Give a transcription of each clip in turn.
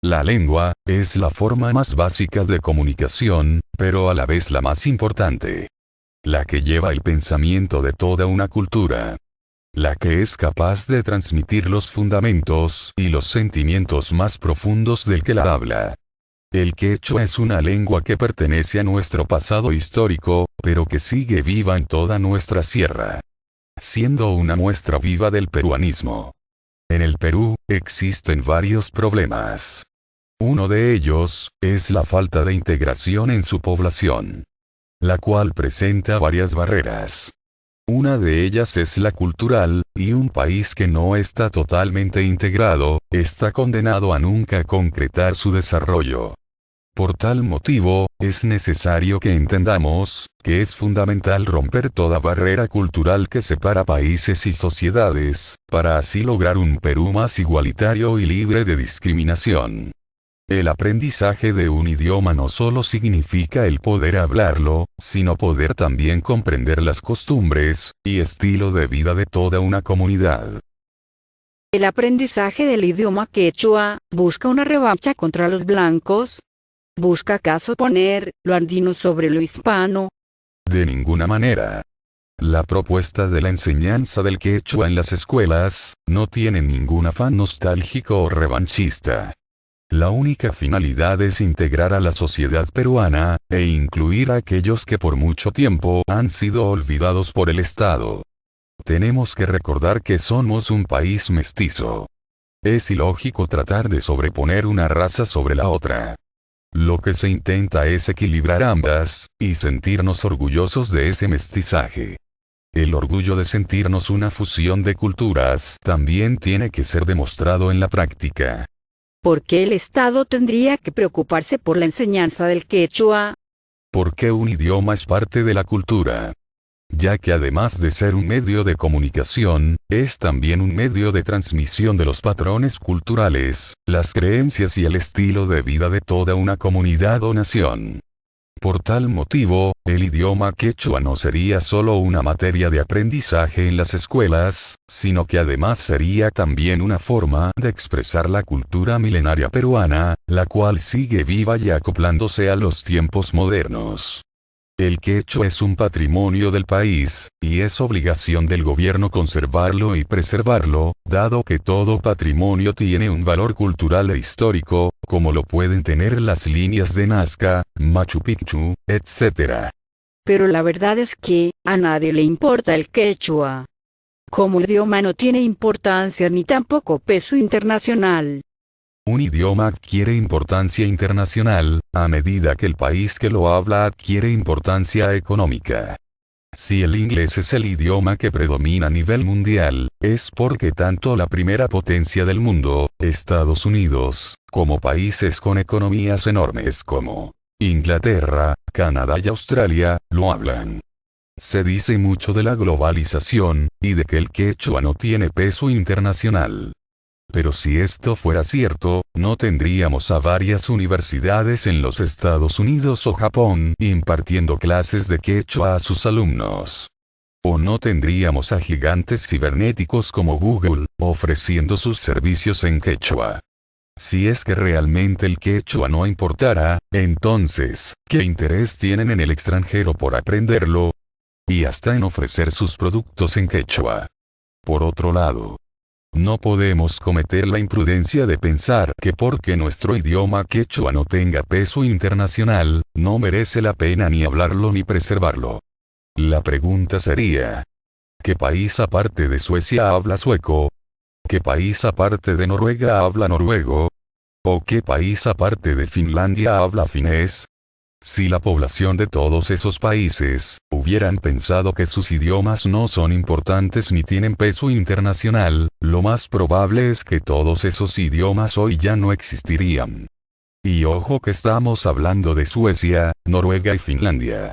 La lengua es la forma más básica de comunicación, pero a la vez la más importante. La que lleva el pensamiento de toda una cultura. La que es capaz de transmitir los fundamentos y los sentimientos más profundos del que la habla. El quechua es una lengua que pertenece a nuestro pasado histórico, pero que sigue viva en toda nuestra sierra. Siendo una muestra viva del peruanismo. En el Perú, existen varios problemas. Uno de ellos, es la falta de integración en su población. La cual presenta varias barreras. Una de ellas es la cultural, y un país que no está totalmente integrado, está condenado a nunca concretar su desarrollo. Por tal motivo, es necesario que entendamos, que es fundamental romper toda barrera cultural que separa países y sociedades, para así lograr un Perú más igualitario y libre de discriminación. El aprendizaje de un idioma no solo significa el poder hablarlo, sino poder también comprender las costumbres y estilo de vida de toda una comunidad. El aprendizaje del idioma quechua busca una revancha contra los blancos. ¿Busca acaso poner lo andino sobre lo hispano? De ninguna manera. La propuesta de la enseñanza del quechua en las escuelas no tiene ningún afán nostálgico o revanchista. La única finalidad es integrar a la sociedad peruana, e incluir a aquellos que por mucho tiempo han sido olvidados por el Estado. Tenemos que recordar que somos un país mestizo. Es ilógico tratar de sobreponer una raza sobre la otra. Lo que se intenta es equilibrar ambas, y sentirnos orgullosos de ese mestizaje. El orgullo de sentirnos una fusión de culturas también tiene que ser demostrado en la práctica. ¿Por qué el Estado tendría que preocuparse por la enseñanza del quechua? Porque un idioma es parte de la cultura. Ya que además de ser un medio de comunicación, es también un medio de transmisión de los patrones culturales, las creencias y el estilo de vida de toda una comunidad o nación. Por tal motivo, el idioma quechua no sería solo una materia de aprendizaje en las escuelas, sino que además sería también una forma de expresar la cultura milenaria peruana, la cual sigue viva y acoplándose a los tiempos modernos. El quechua es un patrimonio del país, y es obligación del gobierno conservarlo y preservarlo, dado que todo patrimonio tiene un valor cultural e histórico, como lo pueden tener las líneas de Nazca, Machu Picchu, etc. Pero la verdad es que, a nadie le importa el quechua. Como idioma no tiene importancia ni tampoco peso internacional. Un idioma adquiere importancia internacional, a medida que el país que lo habla adquiere importancia económica. Si el inglés es el idioma que predomina a nivel mundial, es porque tanto la primera potencia del mundo, Estados Unidos, como países con economías enormes como Inglaterra, Canadá y Australia, lo hablan. Se dice mucho de la globalización, y de que el quechua no tiene peso internacional. Pero si esto fuera cierto, no tendríamos a varias universidades en los Estados Unidos o Japón impartiendo clases de quechua a sus alumnos. O no tendríamos a gigantes cibernéticos como Google, ofreciendo sus servicios en quechua. Si es que realmente el quechua no importara, entonces, ¿qué interés tienen en el extranjero por aprenderlo? Y hasta en ofrecer sus productos en quechua. Por otro lado, no podemos cometer la imprudencia de pensar que porque nuestro idioma quechua no tenga peso internacional, no merece la pena ni hablarlo ni preservarlo. La pregunta sería: ¿qué país aparte de Suecia habla sueco? ¿Qué país aparte de Noruega habla noruego? ¿O qué país aparte de Finlandia habla finés? Si la población de todos esos países hubieran pensado que sus idiomas no son importantes ni tienen peso internacional, lo más probable es que todos esos idiomas hoy ya no existirían. Y ojo que estamos hablando de Suecia, Noruega y Finlandia.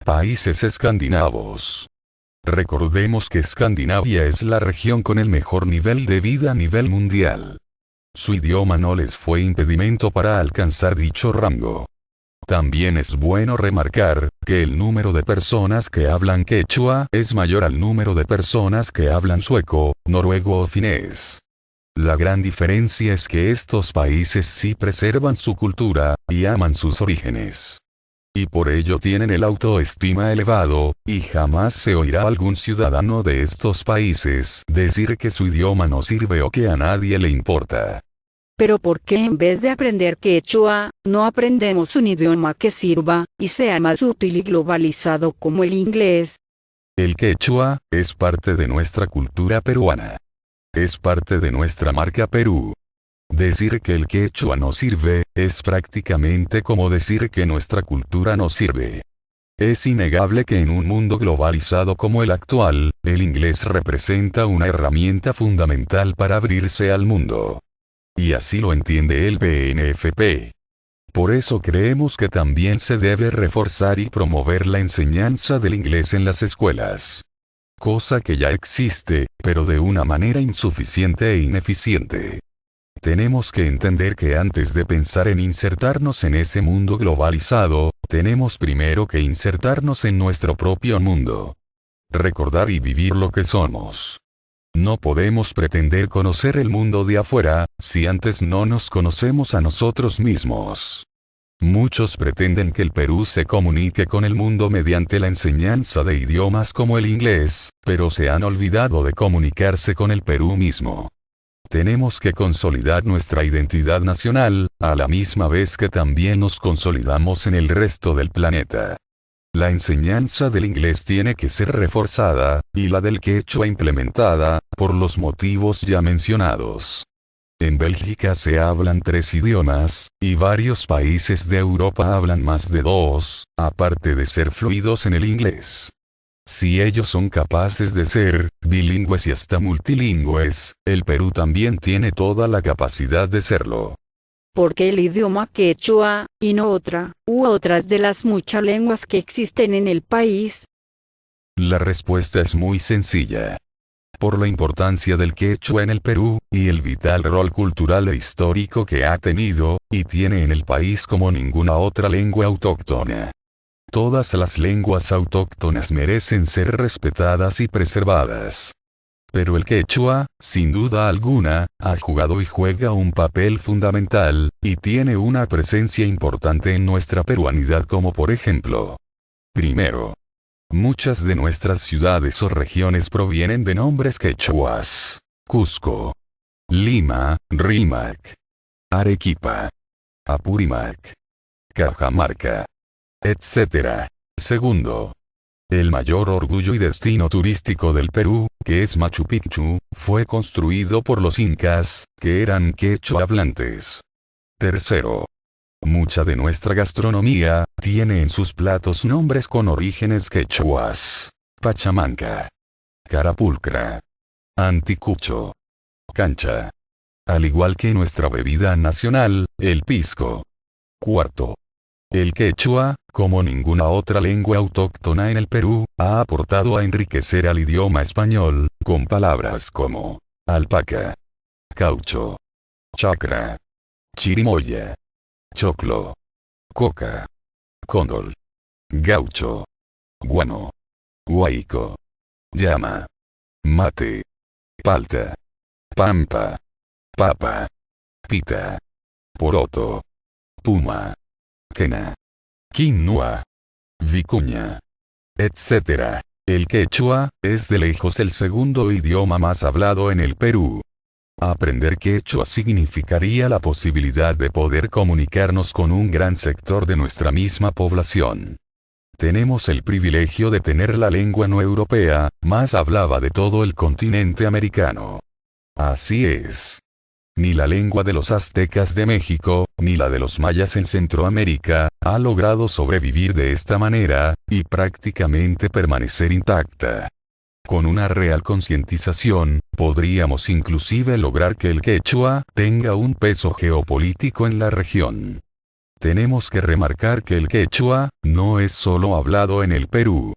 Países escandinavos. Recordemos que Escandinavia es la región con el mejor nivel de vida a nivel mundial. Su idioma no les fue impedimento para alcanzar dicho rango. También es bueno remarcar que el número de personas que hablan quechua es mayor al número de personas que hablan sueco, noruego o finés. La gran diferencia es que estos países sí preservan su cultura, y aman sus orígenes. Y por ello tienen el autoestima elevado, y jamás se oirá a algún ciudadano de estos países decir que su idioma no sirve o que a nadie le importa. Pero ¿por qué en vez de aprender quechua, no aprendemos un idioma que sirva, y sea más útil y globalizado como el inglés? El quechua es parte de nuestra cultura peruana. Es parte de nuestra marca Perú. Decir que el quechua no sirve, es prácticamente como decir que nuestra cultura no sirve. Es innegable que en un mundo globalizado como el actual, el inglés representa una herramienta fundamental para abrirse al mundo. Y así lo entiende el PNFP. Por eso creemos que también se debe reforzar y promover la enseñanza del inglés en las escuelas. Cosa que ya existe, pero de una manera insuficiente e ineficiente. Tenemos que entender que antes de pensar en insertarnos en ese mundo globalizado, tenemos primero que insertarnos en nuestro propio mundo. Recordar y vivir lo que somos. No podemos pretender conocer el mundo de afuera, si antes no nos conocemos a nosotros mismos. Muchos pretenden que el Perú se comunique con el mundo mediante la enseñanza de idiomas como el inglés, pero se han olvidado de comunicarse con el Perú mismo. Tenemos que consolidar nuestra identidad nacional, a la misma vez que también nos consolidamos en el resto del planeta. La enseñanza del inglés tiene que ser reforzada, y la del quechua implementada, por los motivos ya mencionados. En Bélgica se hablan 3 idiomas, y varios países de Europa hablan más de 2, aparte de ser fluidos en el inglés. Si ellos son capaces de ser bilingües y hasta multilingües, el Perú también tiene toda la capacidad de serlo. ¿Por qué el idioma quechua, y no otra, u otras de las muchas lenguas que existen en el país? La respuesta es muy sencilla. Por la importancia del quechua en el Perú, y el vital rol cultural e histórico que ha tenido, y tiene en el país como ninguna otra lengua autóctona. Todas las lenguas autóctonas merecen ser respetadas y preservadas. Pero el quechua, sin duda alguna, ha jugado y juega un papel fundamental, y tiene una presencia importante en nuestra peruanidad como por ejemplo. Primero, muchas de nuestras ciudades o regiones provienen de nombres quechuas. Cusco, Lima, Rímac, Arequipa, Apurímac, Cajamarca, etc. Segundo, el mayor orgullo y destino turístico del Perú, que es Machu Picchu, fue construido por los incas, que eran quechua hablantes. Tercero, mucha de nuestra gastronomía tiene en sus platos nombres con orígenes quechuas. Pachamanca, Carapulcra, Anticucho, Cancha. Al igual que nuestra bebida nacional, el pisco. Cuarto, el quechua, como ninguna otra lengua autóctona en el Perú, ha aportado a enriquecer al idioma español, con palabras como alpaca, caucho, chacra, chirimoya, choclo, coca, cóndol, gaucho, guano, huaico, llama, mate, palta, pampa, papa, pita, poroto, puma, quena, quinua, vicuña, etc. El quechua es de lejos el segundo idioma más hablado en el Perú. Aprender quechua significaría la posibilidad de poder comunicarnos con un gran sector de nuestra misma población. Tenemos el privilegio de tener la lengua no europea, más hablada de todo el continente americano. Así es. Ni la lengua de los aztecas de México, ni la de los mayas en Centroamérica, ha logrado sobrevivir de esta manera, y prácticamente permanecer intacta. Con una real concientización, podríamos inclusive lograr que el quechua tenga un peso geopolítico en la región. Tenemos que remarcar que el quechua no es solo hablado en el Perú.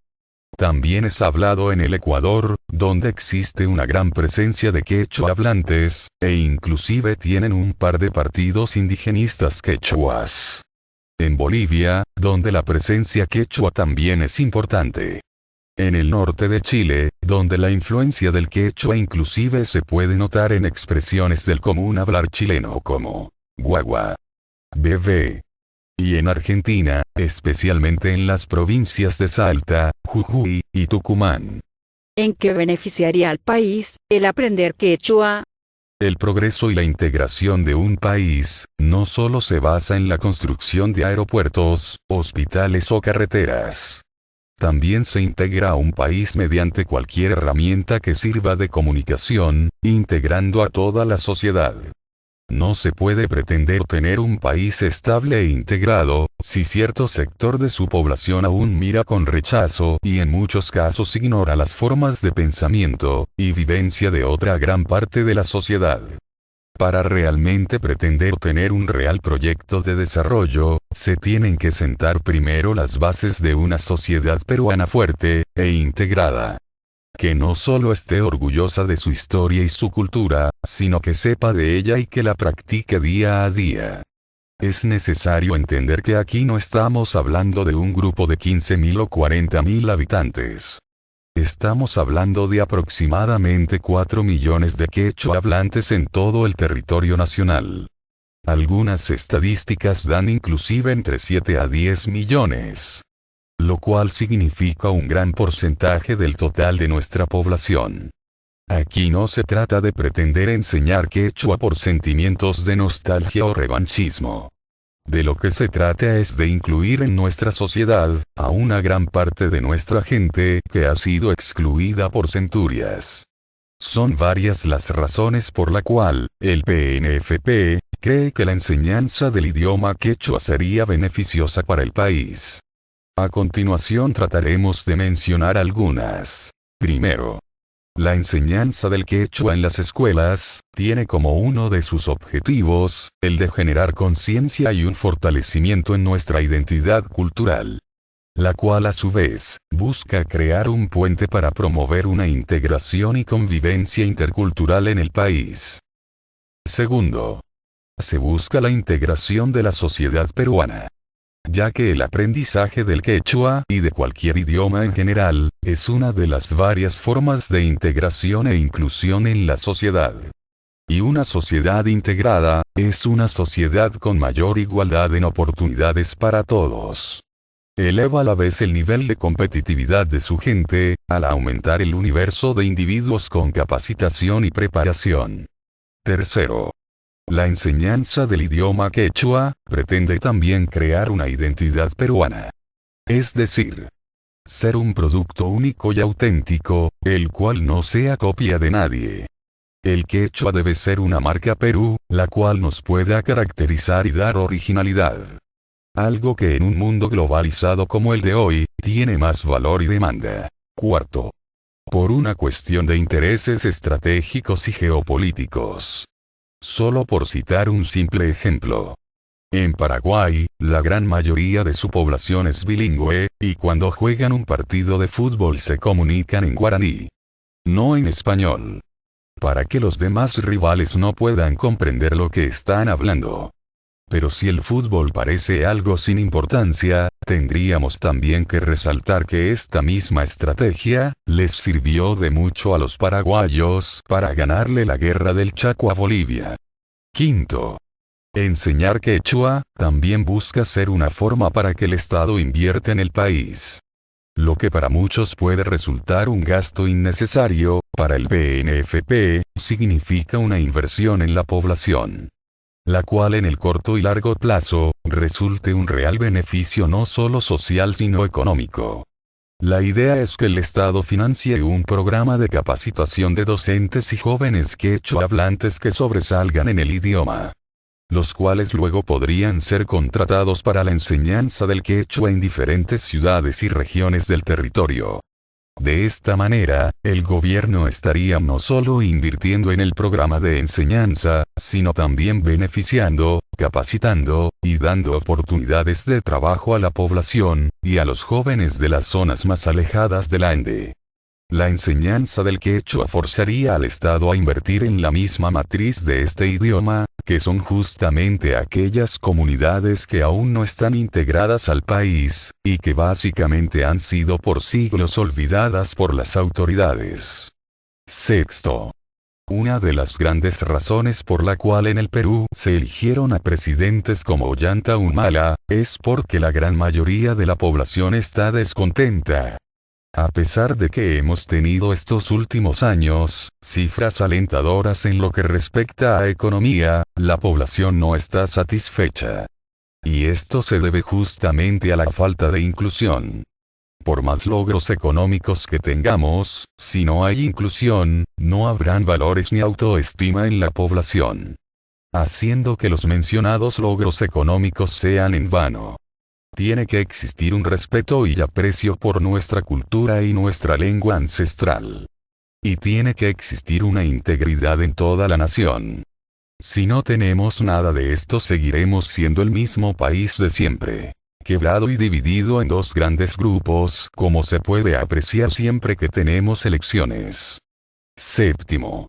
También es hablado en el Ecuador, donde existe una gran presencia de quechua hablantes, e inclusive tienen un par de partidos indigenistas quechuas. En Bolivia, donde la presencia quechua también es importante. En el norte de Chile, donde la influencia del quechua inclusive se puede notar en expresiones del común hablar chileno como guagua, bebé. Y en Argentina, especialmente en las provincias de Salta, Jujuy y Tucumán. ¿En qué beneficiaría al país el aprender quechua? El progreso y la integración de un país, no solo se basa en la construcción de aeropuertos, hospitales o carreteras. También se integra a un país mediante cualquier herramienta que sirva de comunicación, integrando a toda la sociedad. No se puede pretender tener un país estable e integrado, si cierto sector de su población aún mira con rechazo y en muchos casos ignora las formas de pensamiento y vivencia de otra gran parte de la sociedad. Para realmente pretender tener un real proyecto de desarrollo, se tienen que sentar primero las bases de una sociedad peruana fuerte e integrada. Que no solo esté orgullosa de su historia y su cultura, sino que sepa de ella y que la practique día a día. Es necesario entender que aquí no estamos hablando de un grupo de 15.000 o 40.000 habitantes. Estamos hablando de aproximadamente 4 millones de quechua hablantes en todo el territorio nacional. Algunas estadísticas dan inclusive entre 7 a 10 millones. Lo cual significa un gran porcentaje del total de nuestra población. Aquí no se trata de pretender enseñar quechua por sentimientos de nostalgia o revanchismo. De lo que se trata es de incluir en nuestra sociedad a una gran parte de nuestra gente que ha sido excluida por centurias. Son varias las razones por la cual el PNFP cree que la enseñanza del idioma quechua sería beneficiosa para el país. A continuación trataremos de mencionar algunas. Primero, la enseñanza del quechua en las escuelas tiene como uno de sus objetivos el de generar conciencia y un fortalecimiento en nuestra identidad cultural, la cual a su vez busca crear un puente para promover una integración y convivencia intercultural en el país. Segundo, se busca la integración de la sociedad peruana, ya que el aprendizaje del quechua y de cualquier idioma en general es una de las varias formas de integración e inclusión en la sociedad. Y una sociedad integrada es una sociedad con mayor igualdad en oportunidades para todos. Eleva a la vez el nivel de competitividad de su gente, al aumentar el universo de individuos con capacitación y preparación. Tercero, la enseñanza del idioma quechua pretende también crear una identidad peruana. Es decir, ser un producto único y auténtico, el cual no sea copia de nadie. El quechua debe ser una marca Perú, la cual nos pueda caracterizar y dar originalidad. Algo que en un mundo globalizado como el de hoy, tiene más valor y demanda. Cuarto, por una cuestión de intereses estratégicos y geopolíticos. Solo por citar un simple ejemplo. En Paraguay, la gran mayoría de su población es bilingüe, y cuando juegan un partido de fútbol se comunican en guaraní, no en español, para que los demás rivales no puedan comprender lo que están hablando. Pero si el fútbol parece algo sin importancia, tendríamos también que resaltar que esta misma estrategia les sirvió de mucho a los paraguayos para ganarle la guerra del Chaco a Bolivia. Quinto, enseñar quechua también busca ser una forma para que el Estado invierta en el país. Lo que para muchos puede resultar un gasto innecesario, para el PNFP, significa una inversión en la población, la cual en el corto y largo plazo, resulte un real beneficio no solo social sino económico. La idea es que el Estado financie un programa de capacitación de docentes y jóvenes quechua hablantes que sobresalgan en el idioma, los cuales luego podrían ser contratados para la enseñanza del quechua en diferentes ciudades y regiones del territorio. De esta manera, el gobierno estaría no solo invirtiendo en el programa de enseñanza, sino también beneficiando, capacitando, y dando oportunidades de trabajo a la población, y a los jóvenes de las zonas más alejadas del Ande. La enseñanza del quechua forzaría al Estado a invertir en la misma matriz de este idioma, que son justamente aquellas comunidades que aún no están integradas al país, y que básicamente han sido por siglos olvidadas por las autoridades. Sexto. Una de las grandes razones por la cual en el Perú se eligieron a presidentes como Ollanta Humala, es porque la gran mayoría de la población está descontenta. A pesar de que hemos tenido estos últimos años, cifras alentadoras en lo que respecta a economía, la población no está satisfecha. Y esto se debe justamente a la falta de inclusión. Por más logros económicos que tengamos, si no hay inclusión, no habrán valores ni autoestima en la población, haciendo que los mencionados logros económicos sean en vano. Tiene que existir un respeto y aprecio por nuestra cultura y nuestra lengua ancestral. Y tiene que existir una integridad en toda la nación. Si no tenemos nada de esto, seguiremos siendo el mismo país de siempre, quebrado y dividido en dos grandes grupos, como se puede apreciar siempre que tenemos elecciones. Séptimo.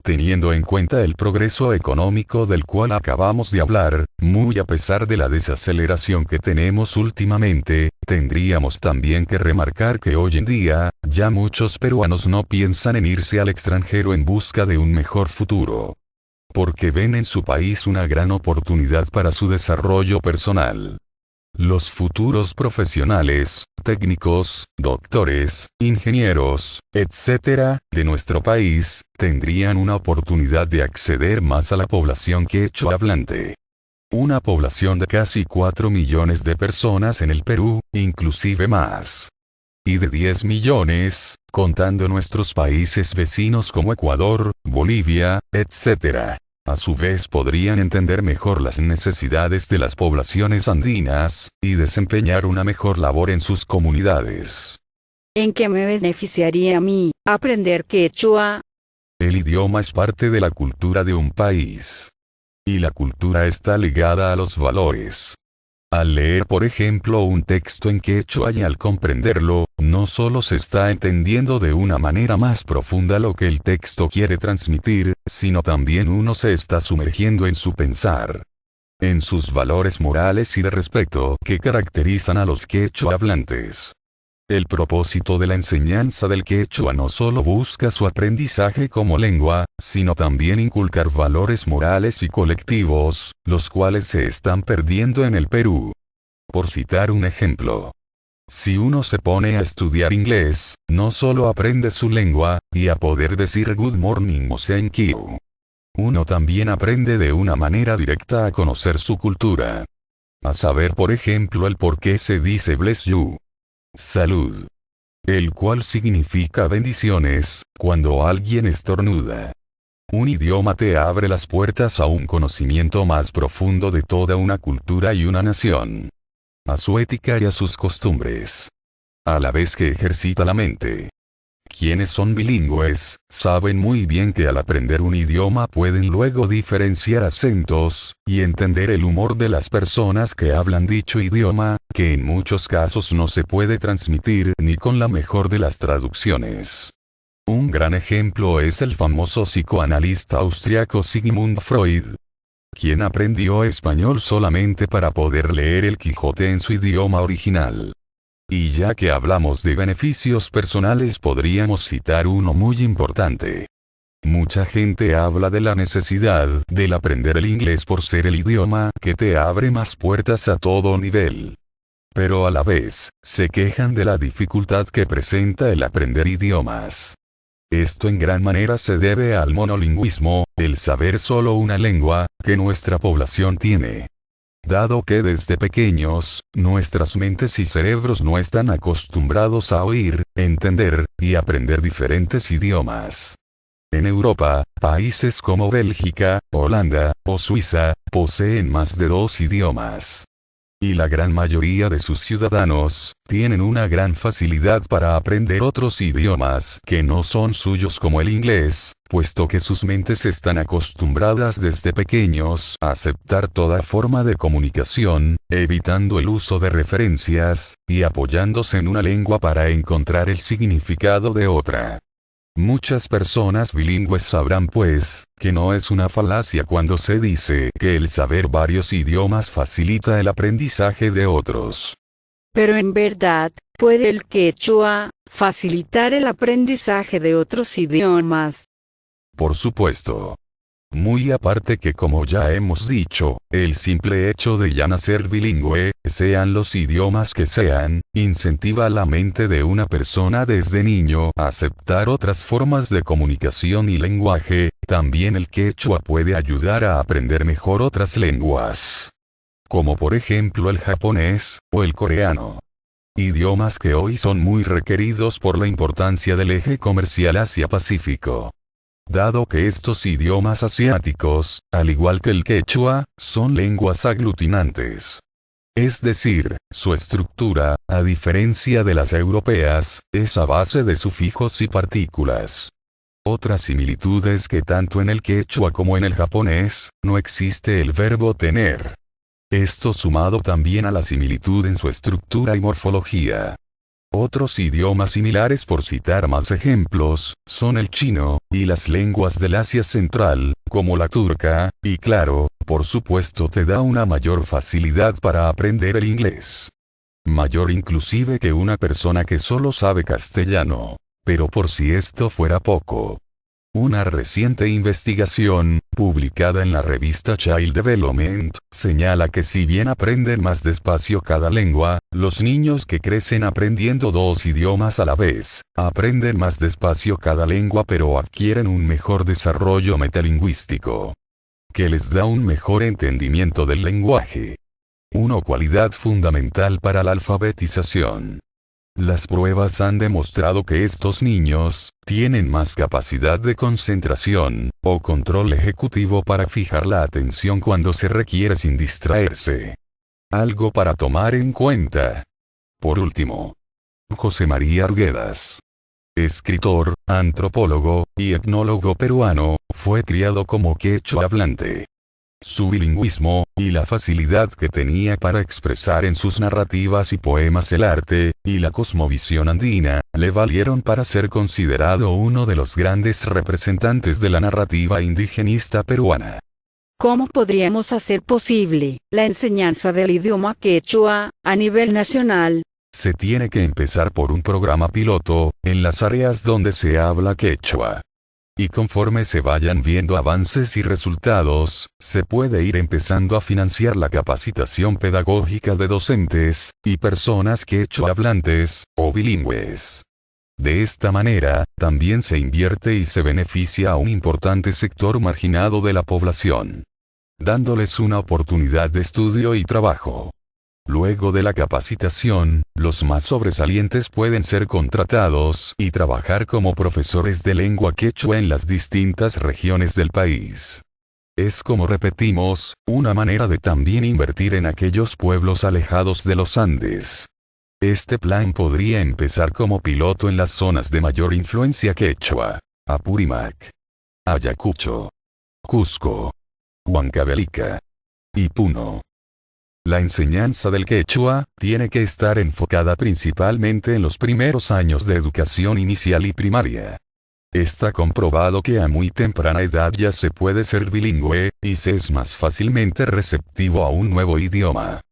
Teniendo en cuenta el progreso económico del cual acabamos de hablar, muy a pesar de la desaceleración que tenemos últimamente, tendríamos también que remarcar que hoy en día, ya muchos peruanos no piensan en irse al extranjero en busca de un mejor futuro, porque ven en su país una gran oportunidad para su desarrollo personal. Los futuros profesionales, técnicos, doctores, ingenieros, etc., de nuestro país, tendrían una oportunidad de acceder más a la población quechua hablante. Una población de casi 4 millones de personas en el Perú, inclusive más. Y de 10 millones, contando nuestros países vecinos como Ecuador, Bolivia, etc. A su vez podrían entender mejor las necesidades de las poblaciones andinas, y desempeñar una mejor labor en sus comunidades. ¿En qué me beneficiaría a mí aprender quechua? El idioma es parte de la cultura de un país. Y la cultura está ligada a los valores. Al leer por ejemplo un texto en quechua y al comprenderlo, no solo se está entendiendo de una manera más profunda lo que el texto quiere transmitir, sino también uno se está sumergiendo en su pensar, en sus valores morales y de respeto que caracterizan a los quechua hablantes. El propósito de la enseñanza del quechua no solo busca su aprendizaje como lengua, sino también inculcar valores morales y colectivos, los cuales se están perdiendo en el Perú. Por citar un ejemplo. Si uno se pone a estudiar inglés, no solo aprende su lengua, y a poder decir good morning o thank you. Uno también aprende de una manera directa a conocer su cultura. A saber por ejemplo el por qué se dice bless you. Salud. El cual significa bendiciones, cuando alguien estornuda. Un idioma te abre las puertas a un conocimiento más profundo de toda una cultura y una nación. A su ética y a sus costumbres. A la vez que ejercita la mente. Quienes son bilingües, saben muy bien que al aprender un idioma pueden luego diferenciar acentos, y entender el humor de las personas que hablan dicho idioma, que en muchos casos no se puede transmitir ni con la mejor de las traducciones. Un gran ejemplo es el famoso psicoanalista austriaco Sigmund Freud, quien aprendió español solamente para poder leer el Quijote en su idioma original. Y ya que hablamos de beneficios personales, podríamos citar uno muy importante. Mucha gente habla de la necesidad del aprender el inglés por ser el idioma que te abre más puertas a todo nivel. Pero a la vez, se quejan de la dificultad que presenta el aprender idiomas. Esto en gran manera se debe al monolingüismo, el saber solo una lengua, que nuestra población tiene. Dado que desde pequeños, nuestras mentes y cerebros no están acostumbrados a oír, entender, y aprender diferentes idiomas. En Europa, países como Bélgica, Holanda, o Suiza, poseen más de 2 idiomas. Y la gran mayoría de sus ciudadanos, tienen una gran facilidad para aprender otros idiomas que no son suyos como el inglés, puesto que sus mentes están acostumbradas desde pequeños a aceptar toda forma de comunicación, evitando el uso de referencias, y apoyándose en una lengua para encontrar el significado de otra. Muchas personas bilingües sabrán pues, que no es una falacia cuando se dice que el saber varios idiomas facilita el aprendizaje de otros. Pero en verdad, ¿puede el quechua facilitar el aprendizaje de otros idiomas? Por supuesto. Muy aparte que, como ya hemos dicho, el simple hecho de ya nacer bilingüe, sean los idiomas que sean, incentiva a la mente de una persona desde niño a aceptar otras formas de comunicación y lenguaje. También el quechua puede ayudar a aprender mejor otras lenguas, como por ejemplo el japonés, o el coreano. Idiomas que hoy son muy requeridos por la importancia del eje comercial Asia-Pacífico. Dado que estos idiomas asiáticos, al igual que el quechua, son lenguas aglutinantes. Es decir, su estructura, a diferencia de las europeas, es a base de sufijos y partículas. Otra similitud es que tanto en el quechua como en el japonés, no existe el verbo tener. Esto sumado también a la similitud en su estructura y morfología. Otros idiomas similares, por citar más ejemplos, son el chino, y las lenguas del Asia Central, como la turca, y claro, por supuesto te da una mayor facilidad para aprender el inglés. Mayor inclusive que una persona que solo sabe castellano. Pero por si esto fuera poco, una reciente investigación, publicada en la revista Child Development, señala que si bien aprenden más despacio cada lengua, los niños que crecen aprendiendo dos idiomas a la vez, aprenden más despacio cada lengua pero adquieren un mejor desarrollo metalingüístico, que les da un mejor entendimiento del lenguaje. Una cualidad fundamental para la alfabetización. Las pruebas han demostrado que estos niños tienen más capacidad de concentración, o control ejecutivo para fijar la atención cuando se requiere sin distraerse. Algo para tomar en cuenta. Por último, José María Arguedas, escritor, antropólogo y etnólogo peruano, fue criado como quechua hablante. Su bilingüismo, y la facilidad que tenía para expresar en sus narrativas y poemas el arte, y la cosmovisión andina, le valieron para ser considerado uno de los grandes representantes de la narrativa indigenista peruana. ¿Cómo podríamos hacer posible la enseñanza del idioma quechua a nivel nacional? Se tiene que empezar por un programa piloto, en las áreas donde se habla quechua. Y conforme se vayan viendo avances y resultados, se puede ir empezando a financiar la capacitación pedagógica de docentes, y personas quechua hablantes, o bilingües. De esta manera, también se invierte y se beneficia a un importante sector marginado de la población, dándoles una oportunidad de estudio y trabajo. Luego de la capacitación, los más sobresalientes pueden ser contratados y trabajar como profesores de lengua quechua en las distintas regiones del país. Es, como repetimos, una manera de también invertir en aquellos pueblos alejados de los Andes. Este plan podría empezar como piloto en las zonas de mayor influencia quechua: Apurímac, Ayacucho, Cusco, Huancavelica y Puno. La enseñanza del quechua tiene que estar enfocada principalmente en los primeros años de educación inicial y primaria. Está comprobado que a muy temprana edad ya se puede ser bilingüe, y se es más fácilmente receptivo a un nuevo idioma.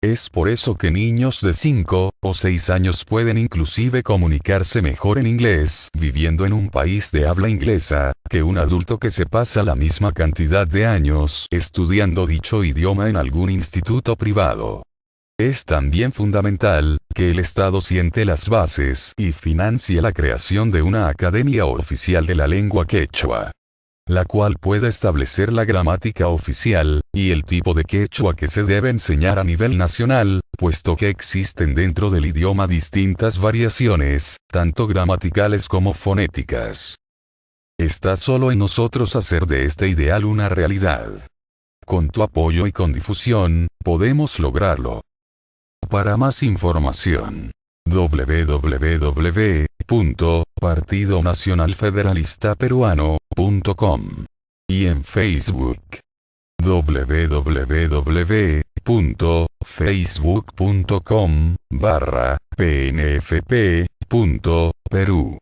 Es por eso que niños de 5 o 6 años pueden inclusive comunicarse mejor en inglés viviendo en un país de habla inglesa, que un adulto que se pasa la misma cantidad de años estudiando dicho idioma en algún instituto privado. Es también fundamental que el Estado siente las bases y financie la creación de una academia oficial de la lengua quechua, la cual pueda establecer la gramática oficial, y el tipo de quechua que se debe enseñar a nivel nacional, puesto que existen dentro del idioma distintas variaciones, tanto gramaticales como fonéticas. Está solo en nosotros hacer de este ideal una realidad. Con tu apoyo y con difusión, podemos lograrlo. Para más información, www.partidonacionalfederalistaperuano.com, y en Facebook, www.facebook.com/pnfp.perú.